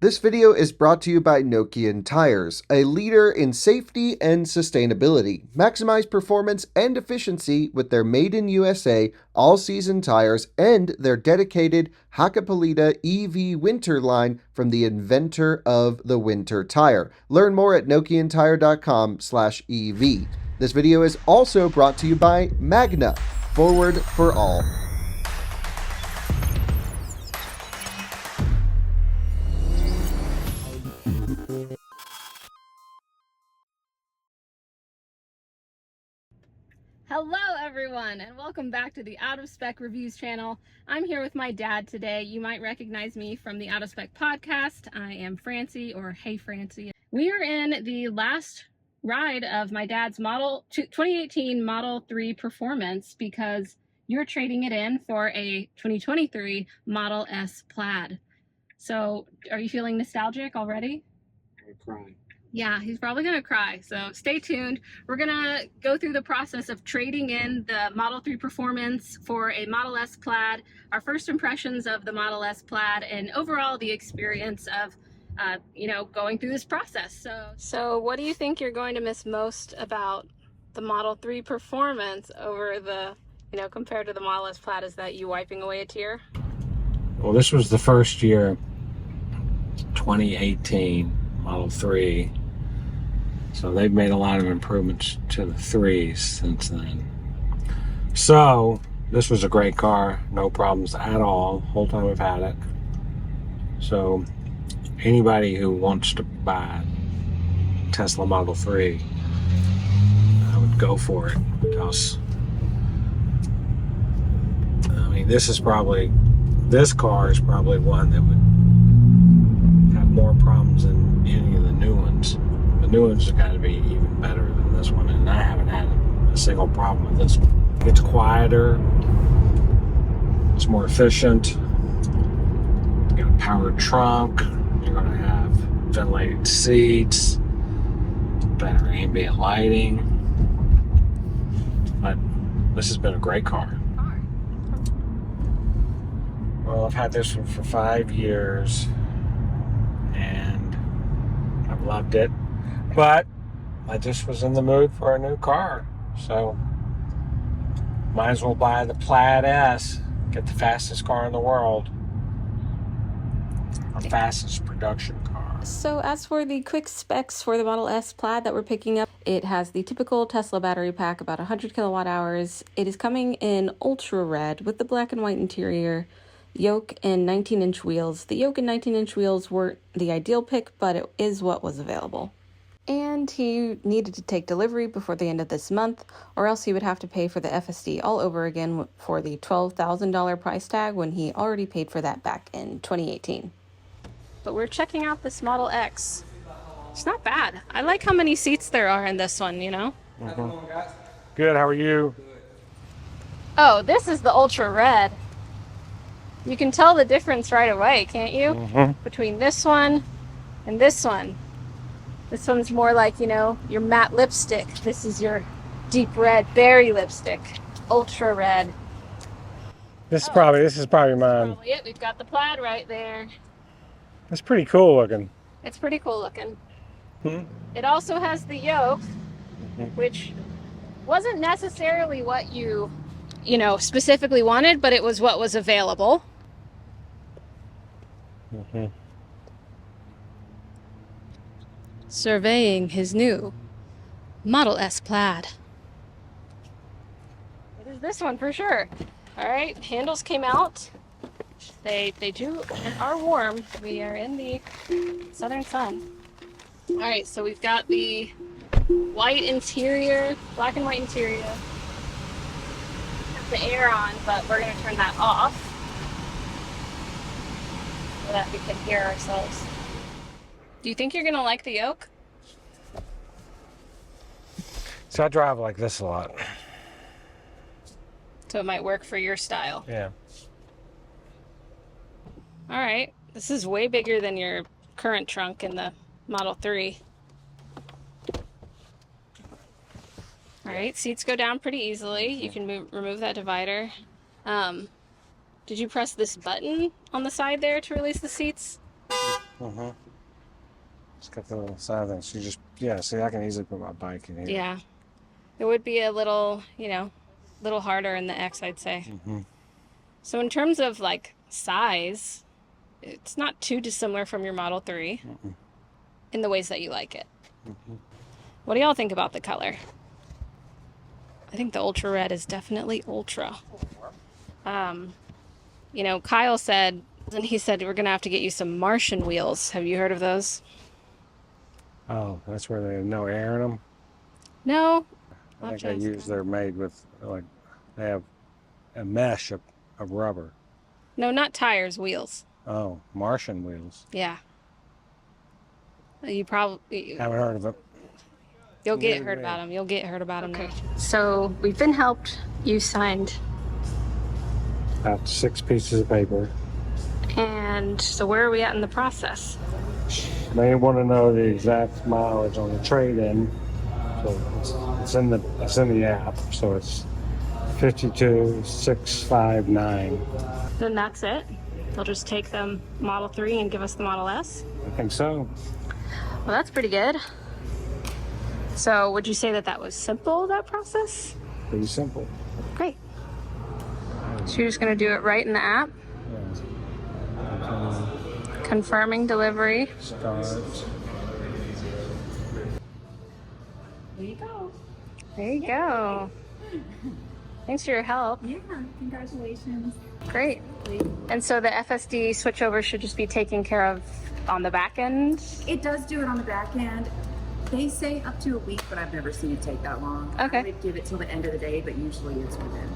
This video is brought to you by Nokian Tires, a leader in safety and sustainability. Maximize performance and efficiency with their made in USA all-season tires and their dedicated Hakkapeliitta EV winter line from the inventor of the winter tire. Learn more at nokiantire.com/EV. This video is also brought to you by Magna, forward for all. Hello everyone, and welcome back to the Out of Spec Reviews channel. I'm here with my dad today. You might recognize me from the Out of Spec podcast. I am Francie, or Hey Francie. We are in the last ride of my dad's 2018 Model 3 Performance because you're trading it in for a 2023 Model S Plaid. So are you feeling nostalgic already? I'm crying. Yeah, he's probably gonna cry, so stay tuned. We're gonna go through the process of trading in the Model 3 Performance for a Model S Plaid, our first impressions of the Model S Plaid, and overall the experience of going through this process. So what do you think you're going to miss most about the Model 3 Performance over the, compared to the Model S Plaid? Is that you wiping away a tear? Well, this was the first year, 2018 Model 3. So they've made a lot of improvements to the 3s since then. So this was a great car, no problems at all, whole time we've had it. So anybody who wants to buy a Tesla Model 3, I would go for it, because this car is probably one that would have more problems than any of the new ones. The new ones have got to be even better than this one, and I haven't had a single problem with this one. It's quieter, it's more efficient, you got a powered trunk, you're going to have ventilated seats, better ambient lighting, but this has been a great car. Well, I've had this one for 5 years, and I've loved it. But I just was in the mood for a new car, so might as well buy the Plaid S, get the fastest car in the world, our fastest production car. So as for the quick specs for the Model S Plaid that we're picking up, it has the typical Tesla battery pack, about 100 kilowatt hours. It is coming in ultra red with the black and white interior, yoke and 19-inch wheels. The yoke and 19-inch wheels weren't the ideal pick, but it is what was available. And he needed to take delivery before the end of this month, or else he would have to pay for the FSD all over again for the $12,000 price tag when he already paid for that back in 2018. But we're checking out this Model X. It's not bad. I like how many seats there are in this one, Mm-hmm. Good, how are you? Oh, this is the ultra red. You can tell the difference right away, can't you? Mm-hmm. Between this one and this one. This one's more like, your matte lipstick. This is your deep red berry lipstick. Ultra red. This is probably mine. Probably it. We've got the Plaid right there. It's pretty cool looking. It's pretty cool looking. Hmm? It also has the yoke, which wasn't necessarily what you specifically wanted, but it was what was available. Mm-hmm. Surveying his new Model S Plaid. It is this one for sure. All right, handles came out. They are warm. We are in the southern sun. All right, so we've got the white interior, black and white interior. Have the air on, but we're gonna turn that off so that we can hear ourselves. Do you think you're gonna like the yoke? So I drive like this a lot. So it might work for your style. Yeah. All right, this is way bigger than your current trunk in the Model 3. All right, seats go down pretty easily. You can remove that divider. Did you press this button on the side there to release the seats? Mm-hmm. It's got the little side thing. So you just, yeah, see, I can easily put my bike in here. Yeah. It would be a little, little harder in the X, I'd say. Mm-hmm. So in terms of like size, it's not too dissimilar from your Model 3 in the ways that you like it. Mm-hmm. What do y'all think about the color? I think the ultra red is definitely ultra. Kyle said, and he said we're gonna have to get you some Martian wheels. Have you heard of those? Oh, that's where they have no air in them? No. I think they're made with, like, they have a mesh of rubber. No, not tires, wheels. Oh, Martian wheels. Yeah. You probably Haven't heard of it. You'll get heard about them. You'll get heard about them. Okay. So we've been helped. You signed. About 6 pieces of paper. And so where are we at in the process? They want to know the exact mileage on the trade-in. So it's in the app. So it's 52,659. Then that's it. They'll just take the Model 3 and give us the Model S. I think so. Well, that's pretty good. So would you say that was simple, that process? Pretty simple. Great. So you're just going to do it right in the app? Yeah. Confirming delivery. Start. There you go. There you go. Thanks for your help. Yeah, congratulations. Great. And so the FSD switchover should just be taken care of on the back end? It does do it on the back end. They say up to a week, but I've never seen it take that long. Okay. I would give it till the end of the day, but usually it's within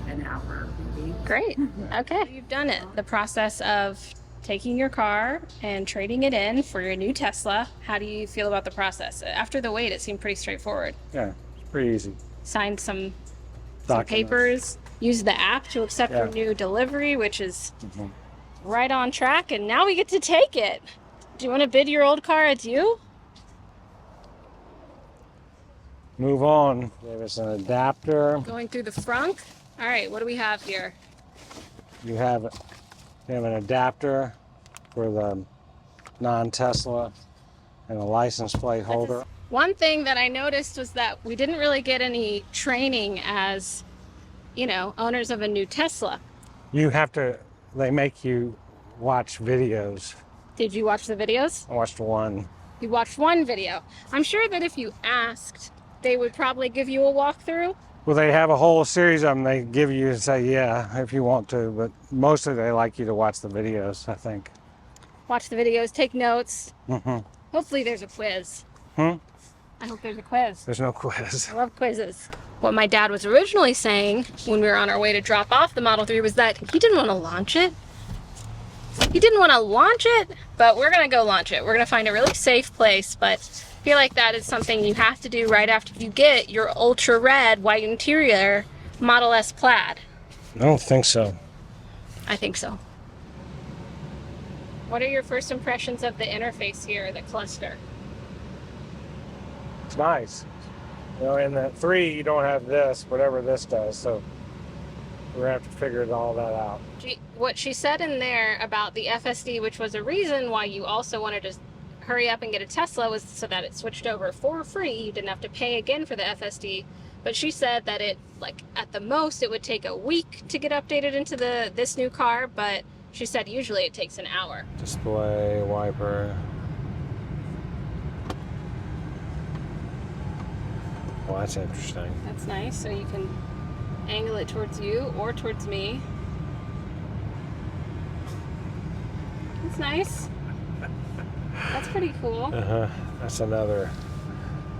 an hour, maybe. Great. Okay. You've done it. The process of taking your car and trading it in for your new Tesla. How do you feel about the process? After the wait, it seemed pretty straightforward. Yeah, it's pretty easy. Signed some Documents. papers, used the app to accept your new delivery, which is right on track, and now we get to take it. Do you want to bid your old car adieu? Move on. Give us an adapter. Going through the frunk. All right, what do we have here? You have an adapter for the non-Tesla and a license plate holder. One thing that I noticed was that we didn't really get any training as, owners of a new Tesla. They make you watch videos. Did you watch the videos? I watched one. You watched one video. I'm sure that if you asked, they would probably give you a walkthrough. Well, they have a whole series of them they give you and say, yeah, if you want to, but mostly they like you to watch the videos, I think. Watch the videos, take notes. Mm-hmm. Hopefully there's a quiz. I hope there's a quiz. There's no quiz. I love quizzes. What my dad was originally saying when we were on our way to drop off the Model 3 was that he didn't want to launch it. He didn't want to launch it, but we're going to go launch it. We're going to find a really safe place, but I feel like that is something you have to do right after you get your ultra red white interior Model S Plaid. I don't think so. I think so. What are your first impressions of the interface here, the cluster? It's nice. In the 3, you don't have this, whatever this does, so we're going to have to figure all that out. What she said in there about the FSD, which was a reason why you also wanted to hurry up and get a Tesla, was so that it switched over for free. You didn't have to pay again for the FSD. But she said that at the most, it would take a week to get updated into this new car, but she said usually it takes an hour. Display, wiper. Well, that's interesting. That's nice. So you can angle it towards you or towards me. That's nice. That's pretty cool. That's another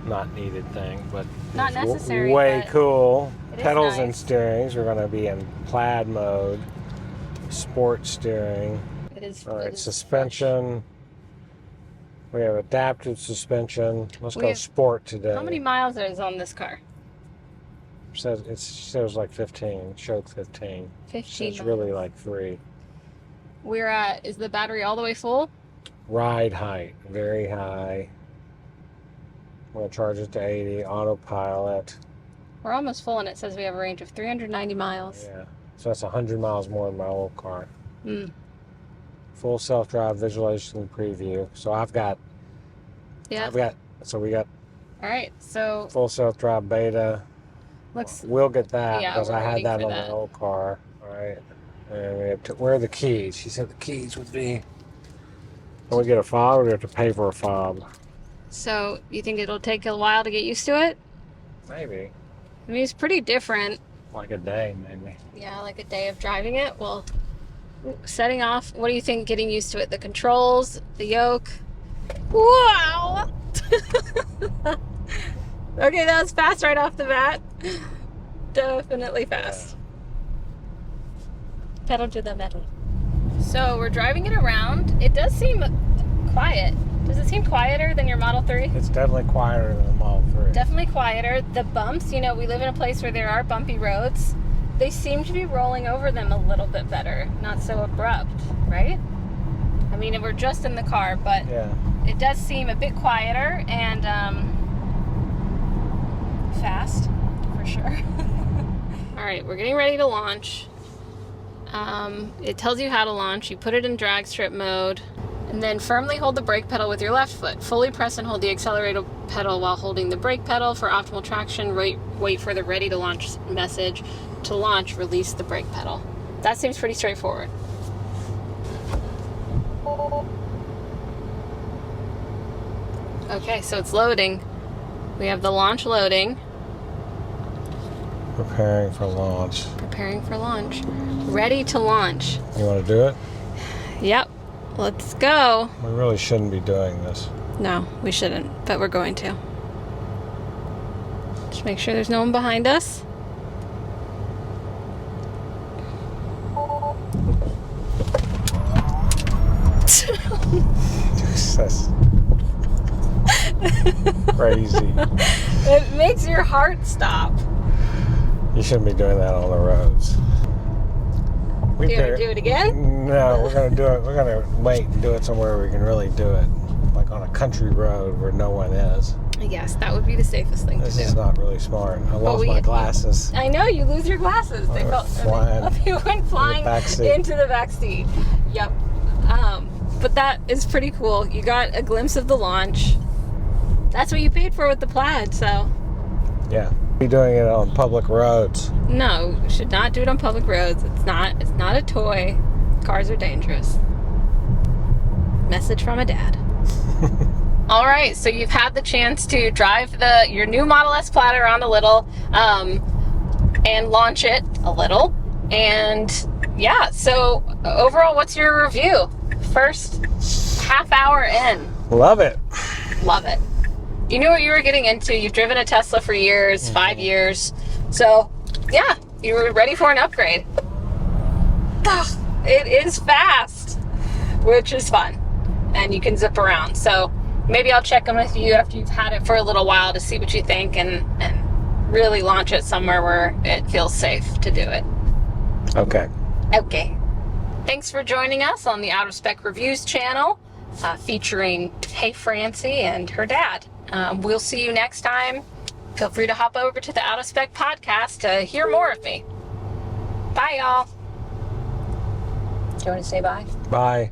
not needed thing, but not necessary. Way cool. nice. Pedals and steerings. We're going to be in Plaid mode. Sport steering. It is. All right, suspension. We have adaptive suspension. Let's go sport today. How many miles is on this car? It shows like 15. It showed 15. 15. So it's really like 3. We're at. Is the battery all the way full? Ride height, very high. I'm going to charge it to 80. Autopilot. We're almost full, and it says we have a range of 390 miles. Yeah. So that's 100 miles more than my old car. full self-drive visualization preview. So I've got, so we got All right, so full self-drive beta. looks. We'll get that Yeah, because we're I had waiting that for on that. the old car. All right. And we have to, where are the keys? She said the keys would be. Can we get a fob or do we have to pay for a fob? So you think it'll take a while to get used to it? Maybe. I mean, it's pretty different. Like a day, maybe. Yeah, like a day of driving it. Well, setting off, what do you think getting used to it? The controls, the yoke? Wow! Okay, that was fast right off the bat. Definitely fast. Pedal to the metal. So we're driving it around. It does seem quiet. Does it seem quieter than your Model 3? It's definitely quieter than the Model 3. Definitely quieter. The bumps, you know, we live in a place where there are bumpy roads. They seem to be rolling over them a little bit better. Not so abrupt, right? I mean, we're just in the car, but Yeah. it does seem a bit quieter and fast, for sure. All right, we're getting ready to launch. It tells you how to launch. You put it in drag strip mode. And then firmly hold the brake pedal with your left foot. Fully press and hold the accelerator pedal while holding the brake pedal. For optimal traction, wait for the ready to launch message. To launch, release the brake pedal. That seems pretty straightforward. Okay, so it's loading. We have the launch loading. Preparing for launch. Preparing for launch. Ready to launch. You want to do it? Yep, let's go. We really shouldn't be doing this. No, we shouldn't, but we're going to. Just make sure there's no one behind us. That's crazy. It makes your heart stop. You shouldn't be doing that on the roads. Do you want to do it again? No, we're gonna do it. We're gonna wait and do it somewhere we can really do it, like on a country road where no one is. Yes, that would be the safest thing This to is do. not really smart. I lost my glasses. I know, you lose your glasses. They went flying they went flying back seat. into the back seat. Yep. But that is pretty cool. You got a glimpse of the launch. That's what you paid for with the Plaid, so. Yeah, be doing it on public roads. No, you should not do it on public roads. It's not a toy. Cars are dangerous. Message from a dad. All right, so you've had the chance to drive your new Model S Plaid around a little, and launch it a little. And yeah, so overall, what's your review? First half hour in. Love it. Love it. You knew what you were getting into. You've driven a Tesla for years, 5 years. So yeah, you were ready for an upgrade. It is fast, which is fun. And you can zip around. So maybe I'll check in with you after you've had it for a little while to see what you think and really launch it somewhere where it feels safe to do it. Okay. Okay. Thanks for joining us on the Out of Spec Reviews channel, featuring Hey Francie and her dad. We'll see you next time. Feel free to hop over to the Out of Spec podcast to hear more of me. Bye, y'all. Do you want to say bye? Bye.